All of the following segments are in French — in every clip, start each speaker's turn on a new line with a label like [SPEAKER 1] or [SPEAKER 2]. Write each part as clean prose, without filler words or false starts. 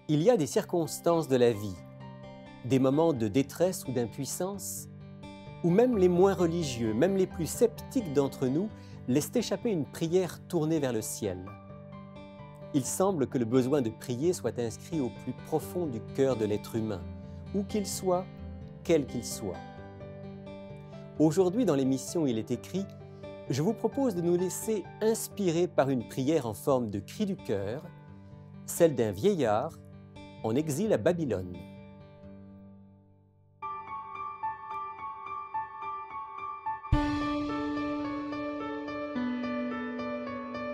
[SPEAKER 1] Il y a des circonstances de la vie, des moments de détresse ou d'impuissance, où même les moins religieux, même les plus sceptiques d'entre nous, laissent échapper une prière tournée vers le ciel. Il semble que le besoin de prier soit inscrit au plus profond du cœur de l'être humain, où qu'il soit, quel qu'il soit. Aujourd'hui, dans l'émission Il est écrit, je vous propose de nous laisser inspirer par une prière en forme de cri du cœur, celle d'un vieillard en exil à Babylone.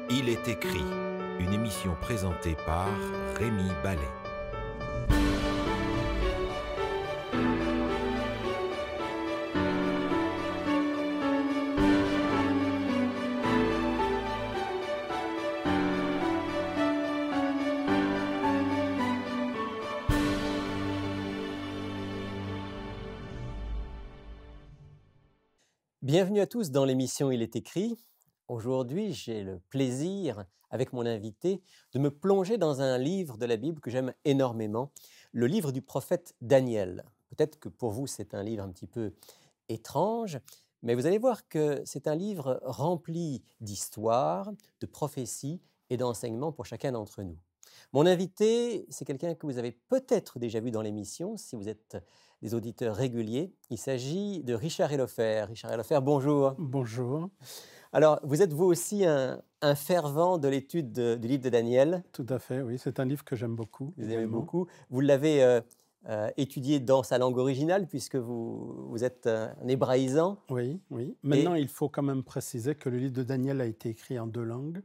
[SPEAKER 2] Il est écrit, une émission présentée par Rémi Ballet.
[SPEAKER 1] Bienvenue à tous dans l'émission Il est écrit. Aujourd'hui, j'ai le plaisir, avec mon invité, de me plonger dans un livre de la Bible que j'aime énormément, le livre du prophète Daniel. Peut-être que pour vous, c'est un livre un petit peu étrange, mais vous allez voir que c'est un livre rempli d'histoires, de prophéties et d'enseignements pour chacun d'entre nous. Mon invité, c'est quelqu'un que vous avez peut-être déjà vu dans l'émission, si vous êtes des auditeurs réguliers. Il s'agit de Richard Helhofer. Richard Helhofer, bonjour.
[SPEAKER 3] Bonjour.
[SPEAKER 1] Alors, vous êtes vous aussi un fervent de l'étude du livre de Daniel.
[SPEAKER 3] Tout à fait, oui. C'est un livre que j'aime beaucoup.
[SPEAKER 1] Vous aimez beaucoup. Vous l'avez étudié dans sa langue originale, puisque vous êtes un hébraïsant.
[SPEAKER 3] Oui, oui. Maintenant, il faut quand même préciser que le livre de Daniel a été écrit en deux langues,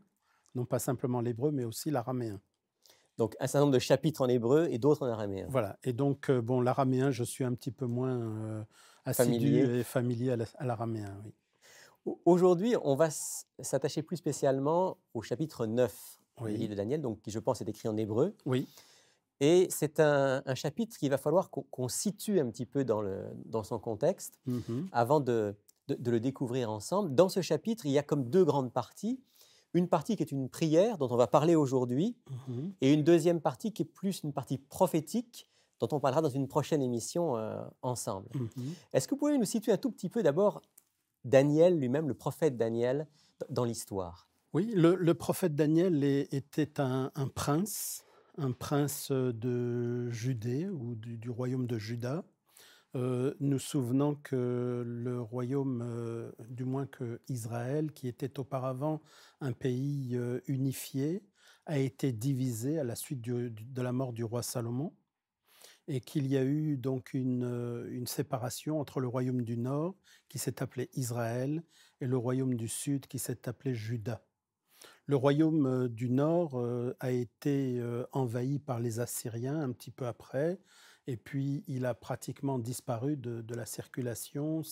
[SPEAKER 3] non pas simplement l'hébreu, mais aussi l'araméen.
[SPEAKER 1] Donc, un certain nombre de chapitres en hébreu et d'autres en araméen.
[SPEAKER 3] Voilà. Et donc, bon, l'araméen, je suis un petit peu moins assidu et familier à l'araméen, oui.
[SPEAKER 1] Aujourd'hui, on va s'attacher plus spécialement au chapitre 9 du livre de Daniel, donc, qui, je pense, est écrit en hébreu.
[SPEAKER 3] Oui.
[SPEAKER 1] Et c'est un chapitre qu'il va falloir qu'on situe un petit peu dans son contexte avant de le découvrir ensemble. Dans ce chapitre, il y a comme deux grandes parties. Une partie qui est une prière dont on va parler aujourd'hui et une deuxième partie qui est plus une partie prophétique dont on parlera dans une prochaine émission ensemble. Est-ce que vous pouvez nous situer un tout petit peu d'abord Daniel lui-même, le prophète Daniel, dans l'histoire?
[SPEAKER 3] Oui, le prophète Daniel était un prince de Judée ou du royaume de Juda. Nous souvenons que le royaume, du moins que Israël, qui était auparavant un pays unifié, a été divisé à la suite de la mort du roi Salomon, et qu'il y a eu donc une séparation entre le royaume du Nord, qui s'est appelé Israël, et le royaume du Sud, qui s'est appelé Juda. Le royaume du Nord a été envahi par les Assyriens un petit peu après, et puis il a pratiquement disparu de la circulation.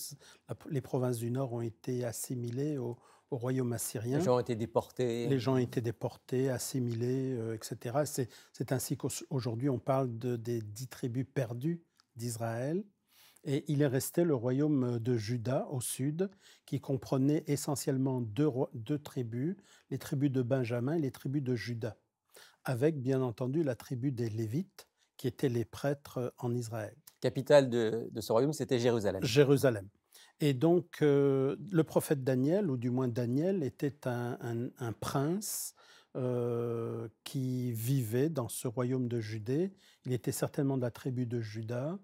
[SPEAKER 3] Les provinces du Nord ont été assimilées au royaume assyrien.
[SPEAKER 1] Les gens ont été déportés.
[SPEAKER 3] Les gens ont été déportés, assimilés, etc. C'est ainsi qu'aujourd'hui on parle des 10 tribus perdues d'Israël. Et il est resté le royaume de Juda au sud, qui comprenait essentiellement deux tribus, les tribus de Benjamin et les tribus de Juda, avec bien entendu la tribu des Lévites, qui étaient les prêtres en Israël.
[SPEAKER 1] Capitale de ce royaume, c'était Jérusalem.
[SPEAKER 3] Jérusalem. Et donc, le prophète Daniel, ou du moins Daniel, était un prince qui vivait dans ce royaume de Judée. Il était certainement de la tribu de Juda.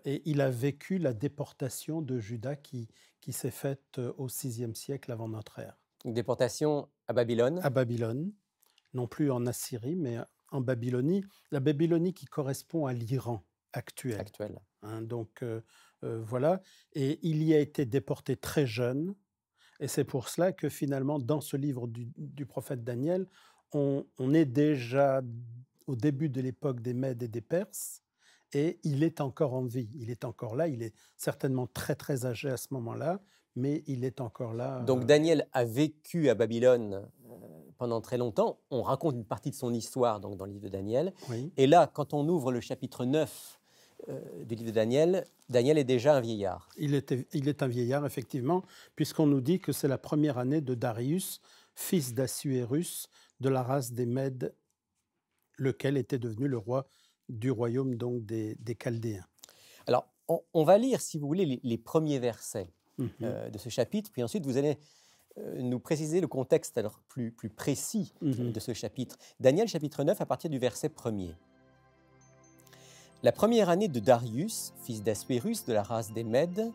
[SPEAKER 3] Et il a vécu la déportation de Juda qui s'est faite au VIe siècle avant notre ère.
[SPEAKER 1] Une déportation à Babylone.
[SPEAKER 3] À Babylone, non plus en Assyrie, mais en Babylonie. La Babylonie qui correspond à l'Iran actuel. Hein, donc voilà. Et il y a été déporté très jeune. Et c'est pour cela que finalement, dans ce livre du prophète Daniel, on est déjà au début de l'époque des Mèdes et des Perses. Et il est encore en vie, il est encore là, il est certainement très très âgé à ce moment-là, mais il est encore là.
[SPEAKER 1] Donc Daniel a vécu à Babylone pendant très longtemps. On raconte une partie de son histoire donc, dans le livre de Daniel.
[SPEAKER 3] Oui.
[SPEAKER 1] Et là, quand on ouvre le chapitre 9 du livre de Daniel, Daniel est déjà un vieillard.
[SPEAKER 3] Il est un vieillard, effectivement, puisqu'on nous dit que c'est la première année de Darius, fils d'Assuérus, de la race des Mèdes lequel était devenu le roi du royaume donc des Chaldéens.
[SPEAKER 1] Alors, on va lire, si vous voulez, les premiers versets
[SPEAKER 3] Mhm.
[SPEAKER 1] de ce chapitre, puis ensuite vous allez nous préciser le contexte alors plus précis
[SPEAKER 3] Mhm.
[SPEAKER 1] de ce chapitre. Daniel chapitre 9 à partir du verset 1er. La première année de Darius, fils d'Assuérus de la race des Mèdes,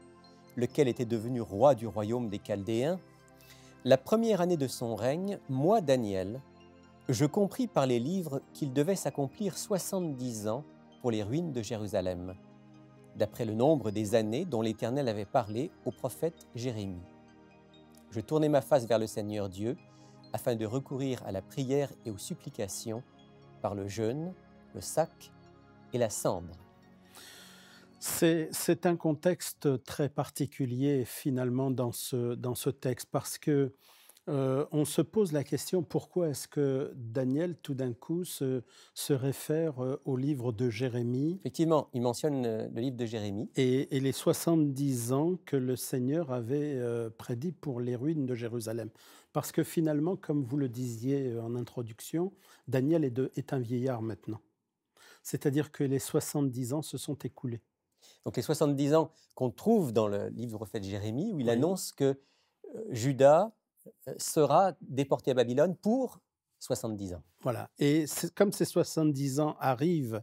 [SPEAKER 1] lequel était devenu roi du royaume des Chaldéens, la première année de son règne, moi, Daniel, je compris par les livres qu'il devait s'accomplir 70 ans pour les ruines de Jérusalem, d'après le nombre des années dont l'Éternel avait parlé au prophète Jérémie. Je tournai ma face vers le Seigneur Dieu, afin de recourir à la prière et aux supplications par le jeûne, le sac et la cendre.
[SPEAKER 3] C'est un contexte très particulier finalement dans ce texte parce que on se pose la question pourquoi est-ce que Daniel tout d'un coup se réfère au livre de Jérémie
[SPEAKER 1] Effectivement, il mentionne le livre de Jérémie.
[SPEAKER 3] et les 70 ans que le Seigneur avait prédit pour les ruines de Jérusalem. Parce que finalement, comme vous le disiez en introduction, Daniel est un vieillard maintenant. C'est-à-dire que les 70 ans se sont écoulés.
[SPEAKER 1] Donc les 70 ans qu'on trouve dans le livre du prophète Jérémie, où il
[SPEAKER 3] Oui.
[SPEAKER 1] annonce que Juda sera déporté à Babylone pour 70 ans.
[SPEAKER 3] Voilà. Et comme ces 70 ans arrivent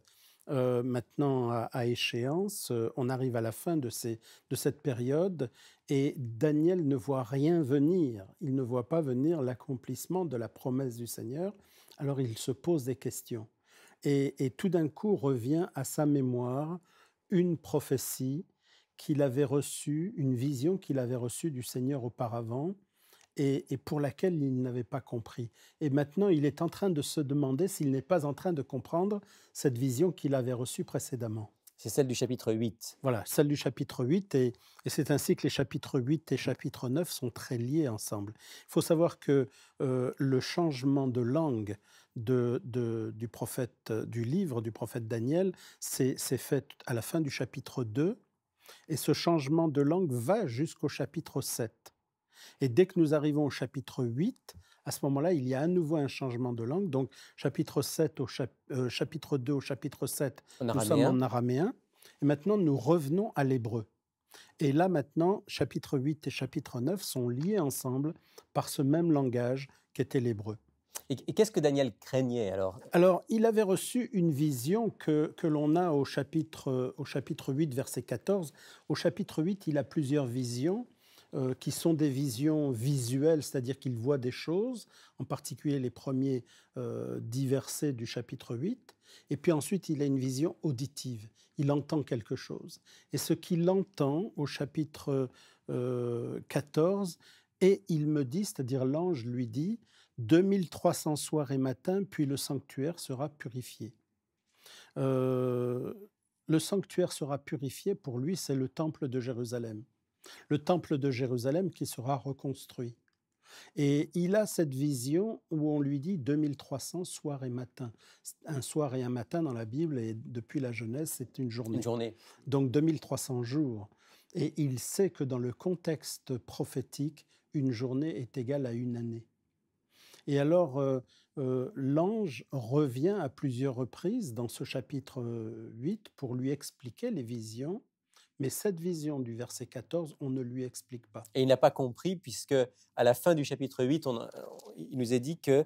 [SPEAKER 3] maintenant à échéance, on arrive à la fin de cette période et Daniel ne voit rien venir. Il ne voit pas venir l'accomplissement de la promesse du Seigneur. Alors il se pose des questions. Et tout d'un coup revient à sa mémoire une prophétie qu'il avait reçue, une vision qu'il avait reçue du Seigneur auparavant et pour laquelle il n'avait pas compris. Et maintenant, il est en train de se demander s'il n'est pas en train de comprendre cette vision qu'il avait reçue précédemment.
[SPEAKER 1] C'est celle du chapitre 8.
[SPEAKER 3] Voilà, celle du chapitre 8, et c'est ainsi que les chapitres 8 et chapitre 9 sont très liés ensemble. Il faut savoir que le changement de langue du prophète, du livre du prophète Daniel, c'est fait à la fin du chapitre 2, et ce changement de langue va jusqu'au chapitre 7. Et dès que nous arrivons au chapitre 8, à ce moment-là, il y a à nouveau un changement de langue. Donc, chapitre 7 chapitre 2 au chapitre 7, nous sommes en araméen. Et maintenant, nous revenons à l'hébreu. Et là, maintenant, chapitre 8 et chapitre 9 sont liés ensemble par ce même langage qu'était l'hébreu.
[SPEAKER 1] Et qu'est-ce que Daniel craignait alors?
[SPEAKER 3] Alors, il avait reçu une vision que l'on a au chapitre 8, verset 14. Au chapitre 8, il a plusieurs visions. Qui sont des visions visuelles, c'est-à-dire qu'il voit des choses, en particulier les premiers 10 versets du chapitre 8, et puis ensuite il a une vision auditive, il entend quelque chose. Et ce qu'il entend au chapitre 14, et il me dit, c'est-à-dire l'ange lui dit, 2300 soirs et matins, puis le sanctuaire sera purifié. Le sanctuaire sera purifié, pour lui, c'est le temple de Jérusalem. Le temple de Jérusalem qui sera reconstruit. Et il a cette vision où on lui dit 2300 soirs et matins. Un soir et un matin dans la Bible, et depuis la Genèse, c'est une journée.
[SPEAKER 1] Une journée.
[SPEAKER 3] Donc 2300 jours. Et il sait que dans le contexte prophétique, une journée est égale à une année. Et alors, l'ange revient à plusieurs reprises dans ce chapitre 8 pour lui expliquer les visions. Mais cette vision du verset 14, on ne lui explique pas.
[SPEAKER 1] Et il n'a pas compris, puisque à la fin du chapitre 8, il nous est dit qu'il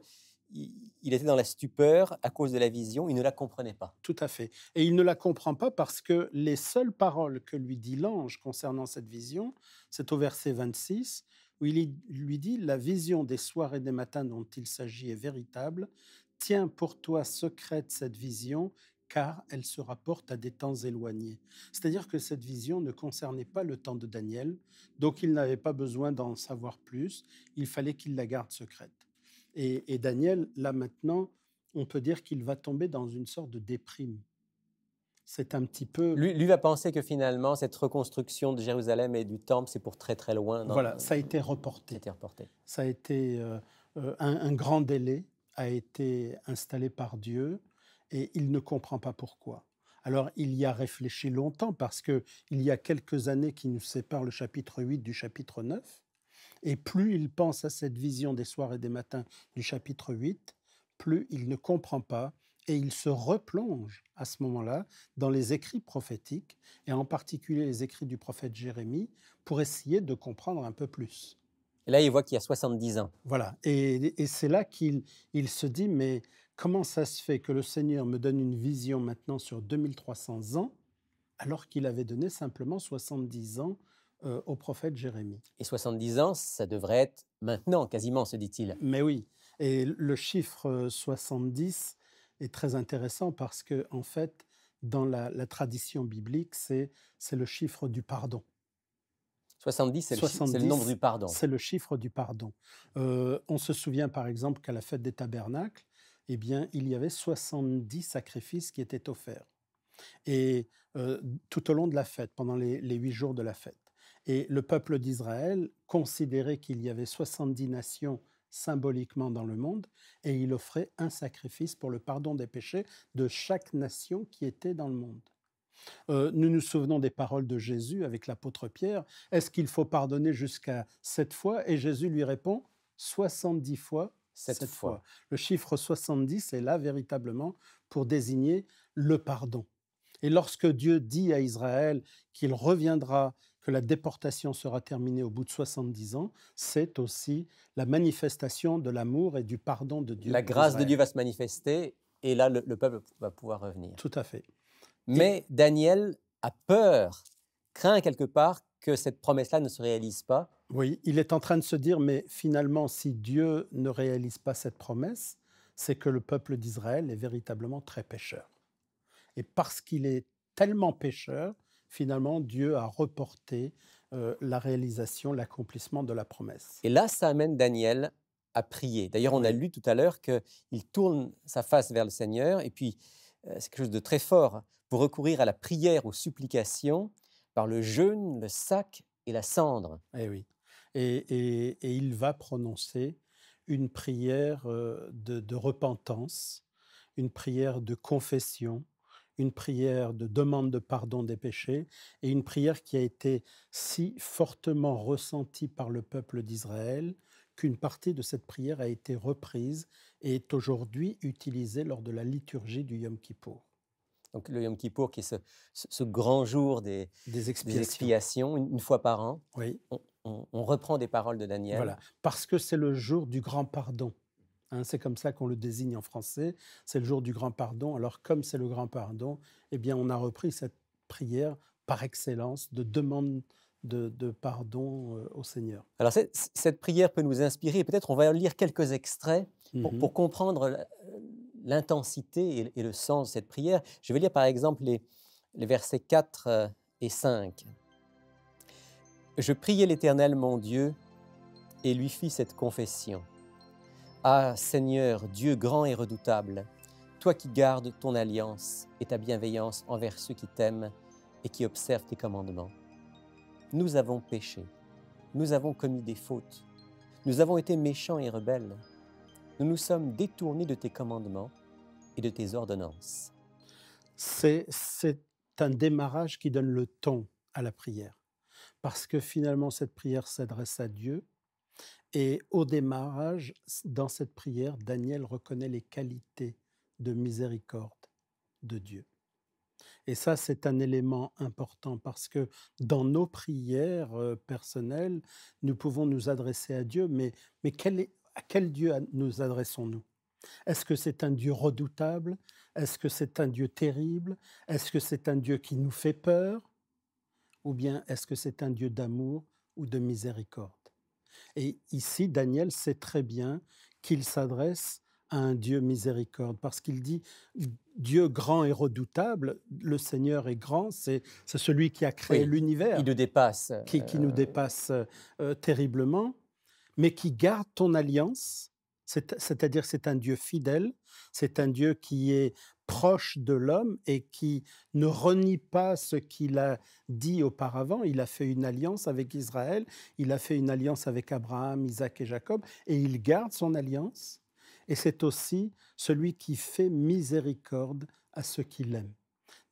[SPEAKER 1] était dans la stupeur à cause de la vision, il ne la comprenait pas.
[SPEAKER 3] Tout à fait. Et il ne la comprend pas parce que les seules paroles que lui dit l'ange concernant cette vision, c'est au verset 26, où il lui dit « La vision des soirs et des matins dont il s'agit est véritable. Tiens pour toi secrète cette vision, car elle se rapporte à des temps éloignés. » C'est-à-dire que cette vision ne concernait pas le temps de Daniel, donc il n'avait pas besoin d'en savoir plus, il fallait qu'il la garde secrète. Et Daniel, là maintenant, on peut dire qu'il va tomber dans une sorte de déprime. C'est un petit peu...
[SPEAKER 1] Lui va penser que finalement, cette reconstruction de Jérusalem et du temple, c'est pour très très loin.
[SPEAKER 3] Voilà, ça a été reporté. Ça a été un grand délai, a été installé par Dieu, et il ne comprend pas pourquoi. Alors, il y a réfléchi longtemps parce qu'il y a quelques années qui nous séparent le chapitre 8 du chapitre 9. Et plus il pense à cette vision des soirs et des matins du chapitre 8, plus il ne comprend pas et il se replonge à ce moment-là dans les écrits prophétiques, et en particulier les écrits du prophète Jérémie, pour essayer de comprendre un peu plus.
[SPEAKER 1] Et là, il voit qu'il y a 70 ans.
[SPEAKER 3] Voilà, et c'est là qu'il se dit, mais comment ça se fait que le Seigneur me donne une vision maintenant sur 2300 ans, alors qu'il avait donné simplement 70 ans au prophète Jérémie?
[SPEAKER 1] Et 70 ans, ça devrait être maintenant, quasiment, se dit-il.
[SPEAKER 3] Mais oui, et le chiffre 70 est très intéressant parce que, en fait, dans la tradition biblique, c'est le chiffre du pardon.
[SPEAKER 1] 70, c'est le nombre
[SPEAKER 3] 70,
[SPEAKER 1] du pardon.
[SPEAKER 3] c'est le chiffre du pardon. On se souvient par exemple qu'à la fête des tabernacles, eh bien, il y avait 70 sacrifices qui étaient offerts. Et tout au long de la fête, pendant les 8 jours de la fête. Et le peuple d'Israël considérait qu'il y avait 70 nations symboliquement dans le monde, et il offrait un sacrifice pour le pardon des péchés de chaque nation qui était dans le monde. Nous nous souvenons des paroles de Jésus avec l'apôtre Pierre. Est-ce qu'il faut pardonner jusqu'à 7 fois? Et Jésus lui répond 70 fois 7 fois. Le chiffre 70 est là véritablement pour désigner le pardon. Et lorsque Dieu dit à Israël qu'il reviendra, que la déportation sera terminée au bout de 70 ans, c'est aussi la manifestation de l'amour et du pardon de Dieu.
[SPEAKER 1] La grâce de Dieu va se manifester et là, le peuple va pouvoir revenir.
[SPEAKER 3] Tout à fait.
[SPEAKER 1] Mais Daniel a peur, craint quelque part que cette promesse-là ne se réalise pas.
[SPEAKER 3] Oui, il est en train de se dire, mais finalement, si Dieu ne réalise pas cette promesse, c'est que le peuple d'Israël est véritablement très pécheur. Et parce qu'il est tellement pécheur, finalement, Dieu a reporté la réalisation, l'accomplissement de la promesse.
[SPEAKER 1] Et là, ça amène Daniel à prier. D'ailleurs, on a lu tout à l'heure qu'il tourne sa face vers le Seigneur, et puis c'est quelque chose de très fort, pour recourir à la prière, aux supplications, par le jeûne, le sac et la cendre.
[SPEAKER 3] Eh oui. Et il va prononcer une prière de repentance, une prière de confession, une prière de demande de pardon des péchés, et une prière qui a été si fortement ressentie par le peuple d'Israël qu'une partie de cette prière a été reprise et est aujourd'hui utilisée lors de la liturgie du Yom Kippour.
[SPEAKER 1] Donc le Yom Kippour, qui est ce grand jour des expiations, une fois par an.
[SPEAKER 3] Oui.
[SPEAKER 1] On reprend des paroles de Daniel.
[SPEAKER 3] Voilà, parce que c'est le jour du grand pardon. Hein, c'est comme ça qu'on le désigne en français, c'est le jour du grand pardon. Alors comme c'est le grand pardon, eh bien on a repris cette prière par excellence de demande de pardon au Seigneur.
[SPEAKER 1] Alors cette prière peut nous inspirer, peut-être on va lire quelques extraits pour comprendre l'intensité et le sens de cette prière. Je vais lire par exemple les versets 4 et 5. « Je priai l'Éternel mon Dieu et lui fis cette confession. Ah Seigneur, Dieu grand et redoutable, toi qui gardes ton alliance et ta bienveillance envers ceux qui t'aiment et qui observent tes commandements. Nous avons péché, nous avons commis des fautes, nous avons été méchants et rebelles. Nous nous sommes détournés de tes commandements et de tes ordonnances. »
[SPEAKER 3] C'est un démarrage qui donne le ton à la prière, parce que finalement cette prière s'adresse à Dieu, et au démarrage, dans cette prière, Daniel reconnaît les qualités de miséricorde de Dieu. Et ça, c'est un élément important parce que dans nos prières personnelles, nous pouvons nous adresser à Dieu, mais à quel Dieu nous adressons-nous? Est-ce que c'est un Dieu redoutable? Est-ce que c'est un Dieu terrible? Est-ce que c'est un Dieu qui nous fait peur? Ou bien est-ce que c'est un Dieu d'amour ou de miséricorde? Et ici, Daniel sait très bien qu'il s'adresse à un Dieu miséricorde, parce qu'il dit Dieu grand et redoutable, le Seigneur est grand, c'est celui qui a créé l'univers.
[SPEAKER 1] Qui nous dépasse.
[SPEAKER 3] Qui nous dépasse terriblement, mais qui garde ton alliance, c'est-à-dire c'est un Dieu fidèle, c'est un Dieu qui est proche de l'homme et qui ne renie pas ce qu'il a dit auparavant. Il a fait une alliance avec Israël, il a fait une alliance avec Abraham, Isaac et Jacob, et il garde son alliance. Et c'est aussi celui qui fait miséricorde à ceux qui l'aiment.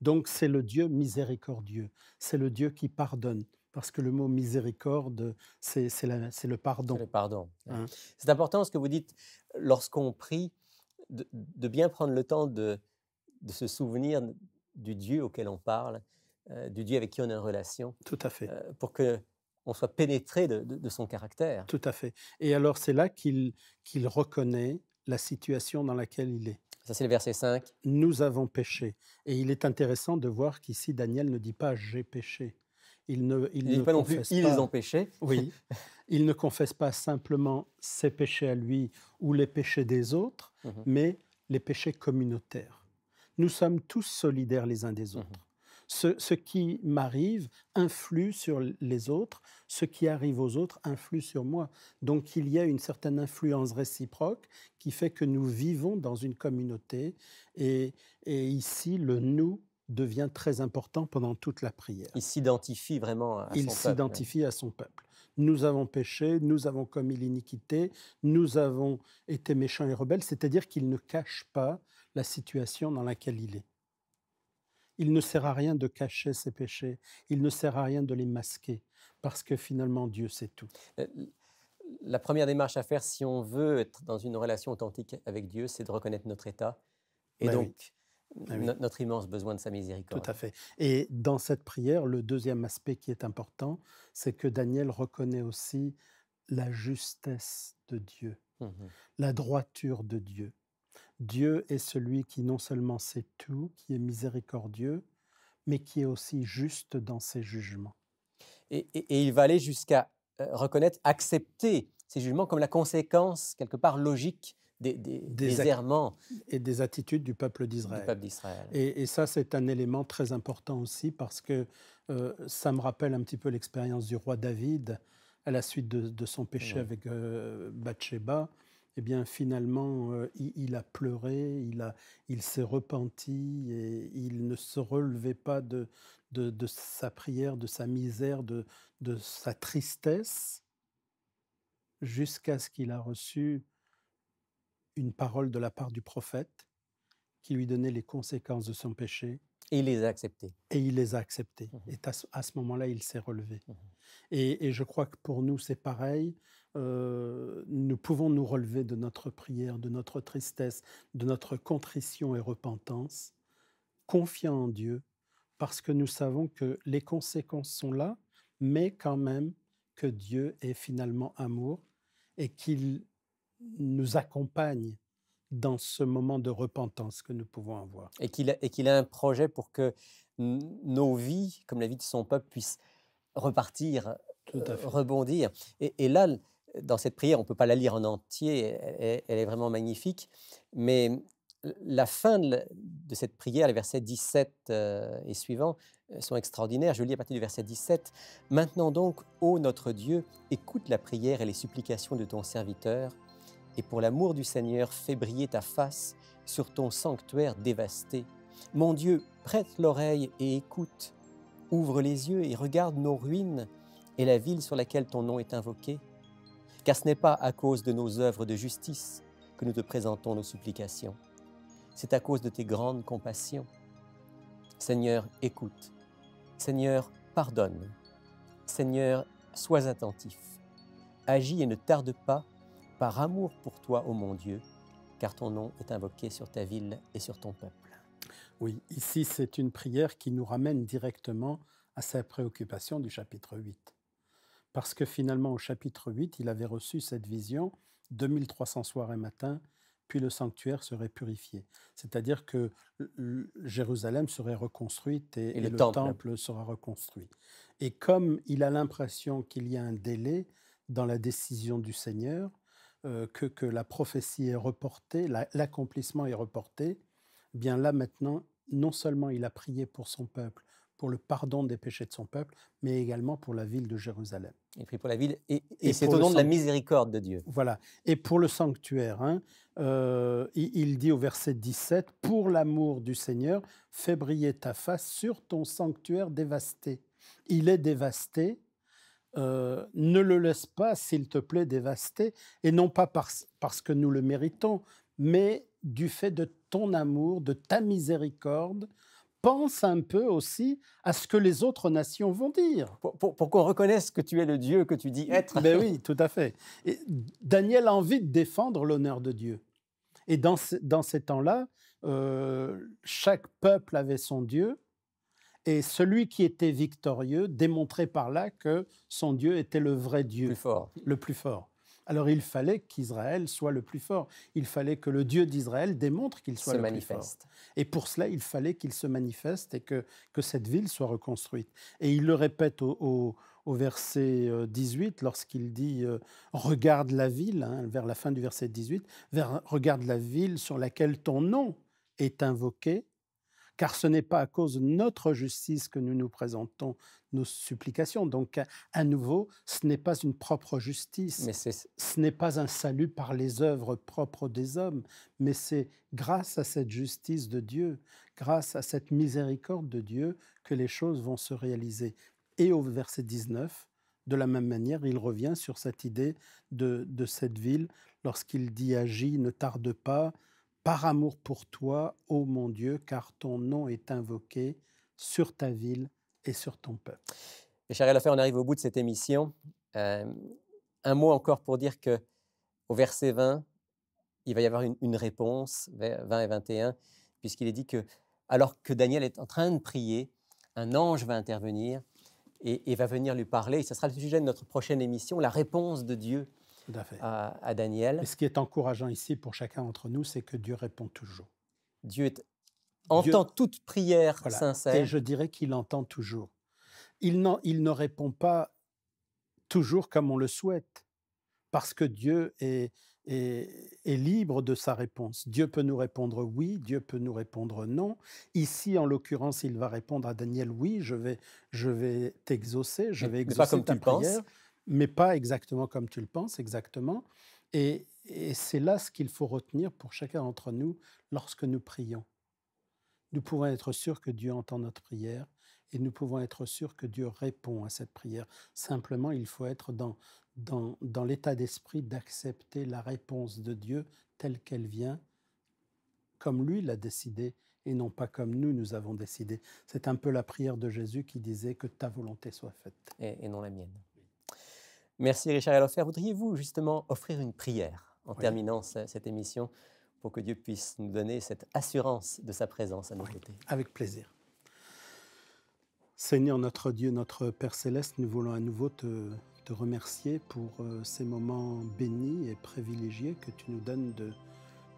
[SPEAKER 3] Donc c'est le Dieu miséricordieux, c'est le Dieu qui pardonne, parce que le mot miséricorde, c'est le pardon.
[SPEAKER 1] C'est le pardon.
[SPEAKER 3] Hein?
[SPEAKER 1] C'est important ce que vous dites, lorsqu'on prie, de bien prendre le temps de se souvenir du Dieu auquel on parle, du Dieu avec qui on est en relation,
[SPEAKER 3] Tout à fait.
[SPEAKER 1] pour qu'on soit pénétré de son caractère.
[SPEAKER 3] Tout à fait. Et alors, c'est là qu'il reconnaît la situation dans laquelle il est.
[SPEAKER 1] Ça, c'est le verset 5.
[SPEAKER 3] Nous avons péché. Et il est intéressant de voir qu'ici, Daniel ne dit pas « j'ai péché ». Il ne
[SPEAKER 1] dit pas non plus
[SPEAKER 3] confesse
[SPEAKER 1] ils
[SPEAKER 3] pas.
[SPEAKER 1] ont péché.
[SPEAKER 3] Oui. Il ne confesse pas simplement ses péchés à lui ou les péchés des autres, mais les péchés communautaires. Nous sommes tous solidaires les uns des autres. Ce qui m'arrive influe sur les autres, ce qui arrive aux autres influe sur moi. Donc il y a une certaine influence réciproque qui fait que nous vivons dans une communauté et ici le « nous » devient très important pendant toute la prière.
[SPEAKER 1] Il s'identifie vraiment à son peuple.
[SPEAKER 3] Il s'identifie à son peuple. Nous avons péché, nous avons commis l'iniquité, nous avons été méchants et rebelles, c'est-à-dire qu'il ne cache pas la situation dans laquelle il est. Il ne sert à rien de cacher ses péchés, il ne sert à rien de les masquer, parce que finalement Dieu sait tout.
[SPEAKER 1] La première démarche à faire si on veut être dans une relation authentique avec Dieu, c'est de reconnaître notre état et donc notre immense besoin de sa miséricorde.
[SPEAKER 3] Tout à fait. Et dans cette prière, le deuxième aspect qui est important, c'est que Daniel reconnaît aussi la justesse de Dieu, la droiture de Dieu. Dieu est celui qui non seulement sait tout, qui est miséricordieux, mais qui est aussi juste dans ses jugements.
[SPEAKER 1] Et il va aller jusqu'à reconnaître, accepter ces jugements comme la conséquence, quelque part, logique des errements
[SPEAKER 3] et des attitudes du peuple d'Israël. Et ça, c'est un élément très important aussi parce que ça me rappelle un petit peu l'expérience du roi David à la suite de son péché avec Bathsheba. Eh bien, finalement, il a pleuré, il s'est repenti et il ne se relevait pas de sa prière, de sa misère, de sa tristesse, jusqu'à ce qu'il a reçu une parole de la part du prophète qui lui donnait les conséquences de son péché.
[SPEAKER 1] Et il les a acceptées.
[SPEAKER 3] Et il les a acceptées. Et à ce moment-là, il s'est relevé. Et je crois que pour nous, c'est pareil. Nous pouvons nous relever de notre prière, de notre tristesse, de notre contrition et repentance, confiant en Dieu, parce que nous savons que les conséquences sont là, mais quand même que Dieu est finalement amour et qu'il nous accompagne dans ce moment de repentance que nous pouvons avoir.
[SPEAKER 1] Et qu'il a un projet pour que nos vies, comme la vie de son peuple, puissent repartir, rebondir. Et là, dans cette prière, on ne peut pas la lire en entier, elle est vraiment magnifique, mais la fin de cette prière, les versets 17 et suivants, sont extraordinaires. Je lis à partir du verset 17. « Maintenant donc, ô notre Dieu, écoute la prière et les supplications de ton serviteur, et pour l'amour du Seigneur, fais briller ta face sur ton sanctuaire dévasté. Mon Dieu, prête l'oreille et écoute. Ouvre les yeux et regarde nos ruines et la ville sur laquelle ton nom est invoqué. Car ce n'est pas à cause de nos œuvres de justice que nous te présentons nos supplications. C'est à cause de tes grandes compassions. Seigneur, écoute. Seigneur, pardonne. Seigneur, sois attentif. Agis et ne tarde pas, par amour pour toi, ô mon Dieu, car ton nom est invoqué sur ta ville et sur ton peuple. »
[SPEAKER 3] Oui, ici c'est une prière qui nous ramène directement à sa préoccupation du chapitre 8. Parce que finalement au chapitre 8, il avait reçu cette vision, 2300 soirs et matins, puis le sanctuaire serait purifié. C'est-à-dire que Jérusalem serait reconstruite et le temple sera reconstruit. Et comme il a l'impression qu'il y a un délai dans la décision du Seigneur, que la prophétie est reportée, l'accomplissement est reporté, bien là maintenant, non seulement il a prié pour son peuple, pour le pardon des péchés de son peuple, mais également pour la ville de Jérusalem.
[SPEAKER 1] Il prie pour la ville et c'est au nom de la miséricorde de Dieu.
[SPEAKER 3] Voilà. Et pour le sanctuaire, il dit au verset 17, « Pour l'amour du Seigneur, fais briller ta face sur ton sanctuaire dévasté. » Il est dévasté. Ne le laisse pas, s'il te plaît, dévasté, et non pas parce que nous le méritons, mais du fait de ton amour, de ta miséricorde. Pense un peu aussi à ce que les autres nations vont dire.
[SPEAKER 1] Pour qu'on reconnaisse que tu es le Dieu que tu dis être.
[SPEAKER 3] Ben oui, tout à fait. Et Daniel a envie de défendre l'honneur de Dieu. Et dans ces temps-là, chaque peuple avait son Dieu, et celui qui était victorieux démontrait par là que son Dieu était le vrai Dieu,
[SPEAKER 1] Plus fort.
[SPEAKER 3] le plus fort. Alors il fallait qu'Israël soit le plus fort. Il fallait que le Dieu d'Israël démontre qu'il soit
[SPEAKER 1] Se
[SPEAKER 3] le
[SPEAKER 1] manifeste.
[SPEAKER 3] plus fort. Et pour cela, il fallait qu'il se manifeste et que cette ville soit reconstruite. Et il le répète au verset 18, lorsqu'il dit « Regarde la ville hein, », vers la fin du verset 18, « Regarde la ville sur laquelle ton nom est invoqué, car ce n'est pas à cause de notre justice que nous nous présentons nos supplications. » Donc, à nouveau, ce n'est pas une propre justice,
[SPEAKER 1] Mais
[SPEAKER 3] ce n'est pas un salut par les œuvres propres des hommes, mais c'est grâce à cette justice de Dieu, grâce à cette miséricorde de Dieu, que les choses vont se réaliser. Et au verset 19, de la même manière, il revient sur cette idée de cette ville, lorsqu'il dit « Agis, ne tarde pas », par amour pour toi, ô mon Dieu, car ton nom est invoqué sur ta ville et sur ton peuple.
[SPEAKER 1] Et cher Elofer, on arrive au bout de cette émission. Un mot encore pour dire qu'au verset 20, il va y avoir une réponse, 20 et 21, puisqu'il est dit que, alors que Daniel est en train de prier, un ange va intervenir et va venir lui parler. Et ce sera le sujet de notre prochaine émission, la réponse de Dieu
[SPEAKER 3] Tout à fait.
[SPEAKER 1] à Daniel.
[SPEAKER 3] Et ce qui est encourageant ici pour chacun d'entre nous, c'est que Dieu répond toujours.
[SPEAKER 1] Dieu entend toute prière
[SPEAKER 3] Voilà.
[SPEAKER 1] sincère.
[SPEAKER 3] Et je dirais qu'il entend toujours. Il ne répond pas toujours comme on le souhaite, parce que Dieu est libre de sa réponse. Dieu peut nous répondre oui, Dieu peut nous répondre non. Ici, en l'occurrence, il va répondre à Daniel, oui, je vais t'exaucer, je vais exaucer ta prière, mais pas exactement comme tu le penses, exactement. Et c'est là ce qu'il faut retenir pour chacun d'entre nous lorsque nous prions. Nous pouvons être sûrs que Dieu entend notre prière et nous pouvons être sûrs que Dieu répond à cette prière. Simplement, il faut être dans l'état d'esprit d'accepter la réponse de Dieu telle qu'elle vient, comme lui l'a décidé, et non pas comme nous avons décidé. C'est un peu la prière de Jésus qui disait que ta volonté soit faite.
[SPEAKER 1] Et non la mienne. Merci Richard Elofer. Voudriez-vous justement offrir une prière en terminant cette émission pour que Dieu puisse nous donner cette assurance de sa présence à nos côtés?
[SPEAKER 3] Avec plaisir. Seigneur notre Dieu, notre Père Céleste, nous voulons à nouveau te remercier pour ces moments bénis et privilégiés que tu nous donnes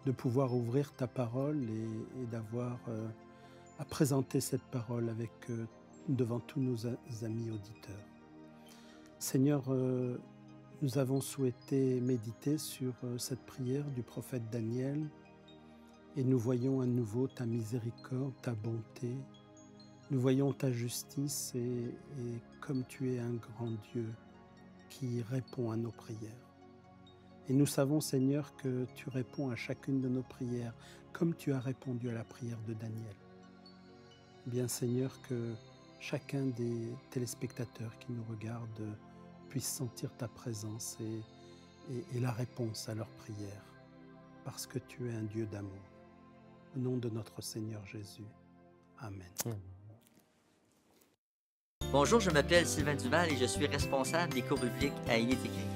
[SPEAKER 3] de pouvoir ouvrir ta parole et d'avoir à présenter cette parole devant tous nos amis auditeurs. Seigneur, nous avons souhaité méditer sur cette prière du prophète Daniel et nous voyons à nouveau ta miséricorde, ta bonté. Nous voyons ta justice et comme tu es un grand Dieu qui répond à nos prières. Et nous savons, Seigneur, que tu réponds à chacune de nos prières comme tu as répondu à la prière de Daniel. Bien, Seigneur, que chacun des téléspectateurs qui nous regardent puisse sentir ta présence et la réponse à leurs prières, parce que tu es un Dieu d'amour. Au nom de notre Seigneur Jésus. Amen.
[SPEAKER 4] Bonjour, je m'appelle Sylvain Duval et je suis responsable des cours bibliques à Il est écrit.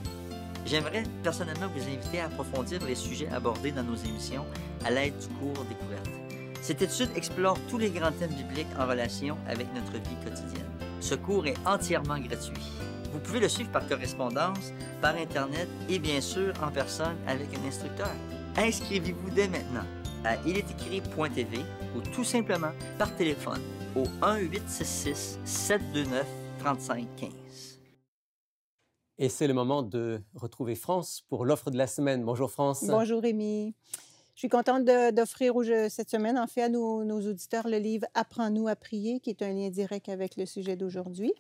[SPEAKER 4] J'aimerais personnellement vous inviter à approfondir les sujets abordés dans nos émissions à l'aide du cours Découverte. Cette étude explore tous les grands thèmes bibliques en relation avec notre vie quotidienne. Ce cours est entièrement gratuit. Vous pouvez le suivre par correspondance, par Internet et bien sûr en personne avec un instructeur. Inscrivez-vous dès maintenant à ilestécrit.tv ou tout simplement par téléphone au 1-866-729-3515.
[SPEAKER 1] Et c'est le moment de retrouver France pour l'offre de la semaine. Bonjour France.
[SPEAKER 5] Bonjour Rémi. Je suis contente d'offrir cette semaine, en fait, à nos auditeurs le livre « Apprends-nous à prier », qui est un lien direct avec le sujet d'aujourd'hui.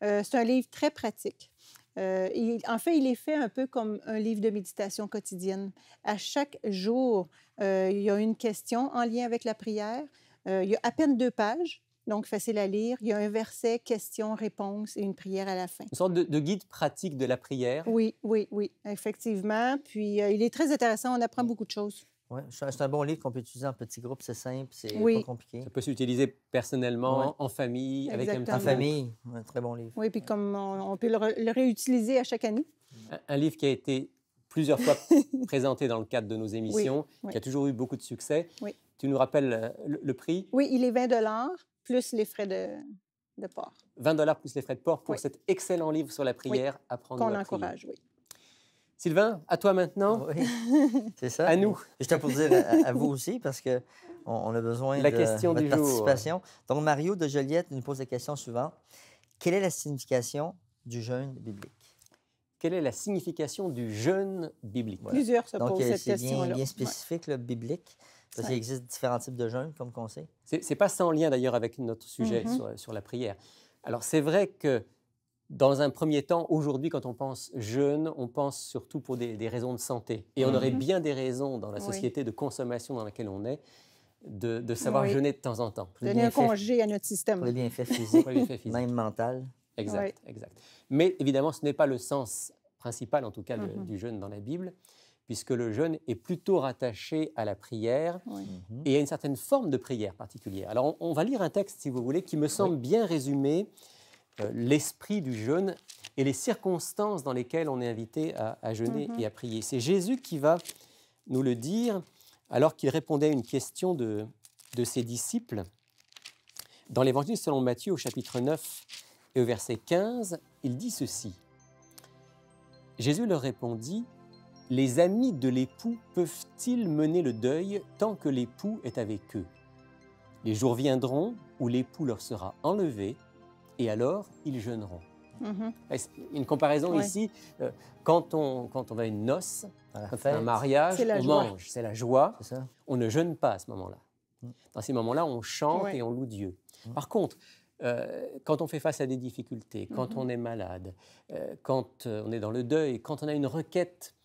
[SPEAKER 5] C'est un livre très pratique. En fait, il est fait un peu comme un livre de méditation quotidienne. À chaque jour, il y a une question en lien avec la prière. Il y a à peine 2 pages, donc facile à lire. Il y a un verset, question, réponse et une prière à la fin.
[SPEAKER 1] Une sorte de guide pratique de la prière.
[SPEAKER 5] Oui, effectivement. Puis, il est très intéressant. On apprend beaucoup de choses.
[SPEAKER 4] Oui, c'est un bon livre qu'on peut utiliser en petits groupes, c'est simple, c'est pas compliqué.
[SPEAKER 1] Ça peut s'utiliser personnellement, en famille, avec un petit
[SPEAKER 4] En famille, un très bon livre.
[SPEAKER 5] Oui, puis comme on peut le réutiliser à chaque année.
[SPEAKER 1] Un livre qui a été plusieurs fois présenté dans le cadre de nos émissions,
[SPEAKER 5] oui.
[SPEAKER 1] qui a toujours eu beaucoup de succès.
[SPEAKER 5] Oui.
[SPEAKER 1] Tu nous rappelles le prix?
[SPEAKER 5] Oui, il est 20 $ plus les frais de port.
[SPEAKER 1] 20 $ plus les frais de port pour
[SPEAKER 5] Oui.
[SPEAKER 1] cet excellent livre sur la prière, Apprendre
[SPEAKER 5] Qu'on
[SPEAKER 1] à prier.
[SPEAKER 5] encourage, oui.
[SPEAKER 1] Sylvain, à toi maintenant.
[SPEAKER 4] Oui, c'est ça.
[SPEAKER 1] À nous.
[SPEAKER 4] Juste pour dire à vous aussi, parce qu'on a besoin
[SPEAKER 1] La
[SPEAKER 4] de
[SPEAKER 1] question
[SPEAKER 4] votre
[SPEAKER 1] du jour.
[SPEAKER 4] participation. Donc, Mario de Joliette nous pose la question suivante. Quelle est la signification du jeûne biblique?
[SPEAKER 1] Quelle est la signification du jeûne biblique?
[SPEAKER 4] Voilà.
[SPEAKER 5] Plusieurs se
[SPEAKER 4] Donc,
[SPEAKER 5] posent cette
[SPEAKER 4] c'est bien,
[SPEAKER 5] question-là.
[SPEAKER 4] bien spécifique, le biblique, parce qu'il existe différents types de jeûnes, comme qu'on sait.
[SPEAKER 1] C'est pas sans lien d'ailleurs avec notre sujet sur la prière. Alors c'est vrai que dans un premier temps, aujourd'hui, quand on pense jeûne, on pense surtout pour des raisons de santé. Et on aurait bien des raisons dans la
[SPEAKER 5] Oui.
[SPEAKER 1] société de consommation dans laquelle on est de savoir
[SPEAKER 5] Oui.
[SPEAKER 1] jeûner de temps en temps.
[SPEAKER 4] Pour les
[SPEAKER 5] Donner un
[SPEAKER 4] bienfaits-
[SPEAKER 5] congé à notre système.
[SPEAKER 4] Pour les bienfaits physiques,
[SPEAKER 1] Pour les bienfaits physiques.
[SPEAKER 4] même mental.
[SPEAKER 1] Exact, exact. Mais évidemment, ce n'est pas le sens principal, en tout cas, du jeûne dans la Bible, puisque le jeûne est plutôt rattaché à la prière
[SPEAKER 5] Oui.
[SPEAKER 1] et à une certaine forme de prière particulière. Alors, on va lire un texte, si vous voulez, qui me semble bien résumer l'esprit du jeûne et les circonstances dans lesquelles on est invité à jeûner et à prier. C'est Jésus qui va nous le dire alors qu'il répondait à une question de ses disciples. Dans l'Évangile selon Matthieu, au chapitre 9 et au verset 15, il dit ceci. Jésus leur répondit, « Les amis de l'époux peuvent-ils mener le deuil tant que l'époux est avec eux? Les jours viendront où l'époux leur sera enlevé, et alors ils jeûneront. » Une comparaison
[SPEAKER 5] Ouais.
[SPEAKER 1] ici, quand on va à une noce,
[SPEAKER 4] À la
[SPEAKER 1] quand c'est un
[SPEAKER 4] fête,
[SPEAKER 1] mariage,
[SPEAKER 5] C'est la
[SPEAKER 1] on
[SPEAKER 5] joie.
[SPEAKER 1] mange, c'est la joie.
[SPEAKER 4] c'est ça?
[SPEAKER 1] On ne jeûne pas à ce moment-là. Dans ces moments-là, on chante
[SPEAKER 5] Ouais.
[SPEAKER 1] et on loue Dieu. Par contre, quand on fait face à des difficultés, quand on est malade, quand on est dans le deuil, quand on a une requête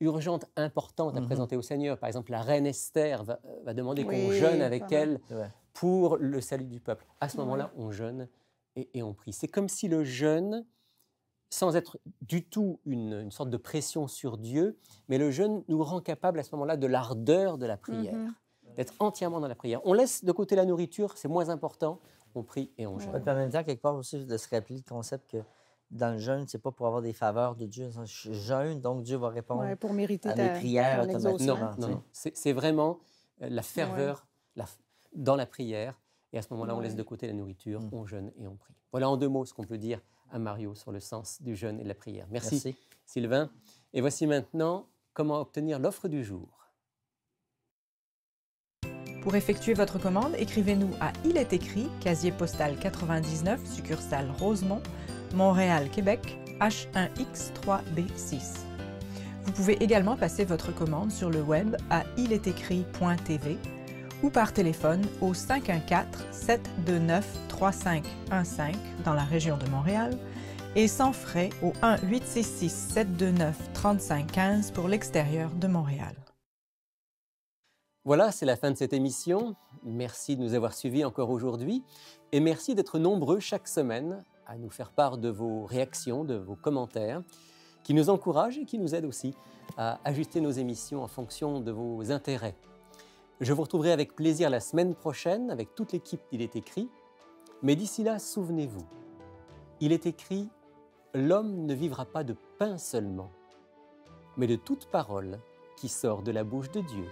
[SPEAKER 1] urgente, importante à présenter au Seigneur, par exemple, la reine Esther va demander qu'on
[SPEAKER 5] Oui,
[SPEAKER 1] jeûne avec
[SPEAKER 5] vraiment.
[SPEAKER 1] elle
[SPEAKER 4] C'est vrai.
[SPEAKER 1] pour le salut du peuple. À ce moment-là, on jeûne et on prie. C'est comme si le jeûne, sans être du tout une sorte de pression sur Dieu, mais le jeûne nous rend capable à ce moment-là de l'ardeur de la prière, d'être entièrement dans la prière. On laisse de côté la nourriture, c'est moins important, on prie et on jeûne.
[SPEAKER 4] Ouais, puis en même temps, quelque part aussi, de se rappeler le concept que dans le jeûne, c'est pas pour avoir des faveurs de Dieu. Je jeûne, donc Dieu va répondre
[SPEAKER 5] Ouais, pour mériter
[SPEAKER 4] à mes prières
[SPEAKER 5] ton
[SPEAKER 4] automatiquement.
[SPEAKER 5] exaucement.
[SPEAKER 1] Non, non, non. C'est vraiment la ferveur dans la prière. Et à ce moment-là, on laisse de côté la nourriture, on jeûne et on prie. Voilà en 2 mots ce qu'on peut dire à Mario sur le sens du jeûne et de la prière. Merci. Sylvain. Et voici maintenant comment obtenir l'offre du jour.
[SPEAKER 6] Pour effectuer votre commande, écrivez-nous à Il est écrit, casier postal 99, succursale Rosemont, Montréal, Québec, H1X3B6. Vous pouvez également passer votre commande sur le web à ilestécrit.tv ou par téléphone au 514-729-3515 dans la région de Montréal et sans frais au 1-866-729-3515 pour l'extérieur de Montréal.
[SPEAKER 1] Voilà, c'est la fin de cette émission. Merci de nous avoir suivis encore aujourd'hui et merci d'être nombreux chaque semaine à nous faire part de vos réactions, de vos commentaires qui nous encouragent et qui nous aident aussi à ajuster nos émissions en fonction de vos intérêts. Je vous retrouverai avec plaisir la semaine prochaine avec toute l'équipe d'Il est écrit. Mais d'ici là, souvenez-vous, il est écrit « L'homme ne vivra pas de pain seulement, mais de toute parole qui sort de la bouche de Dieu. »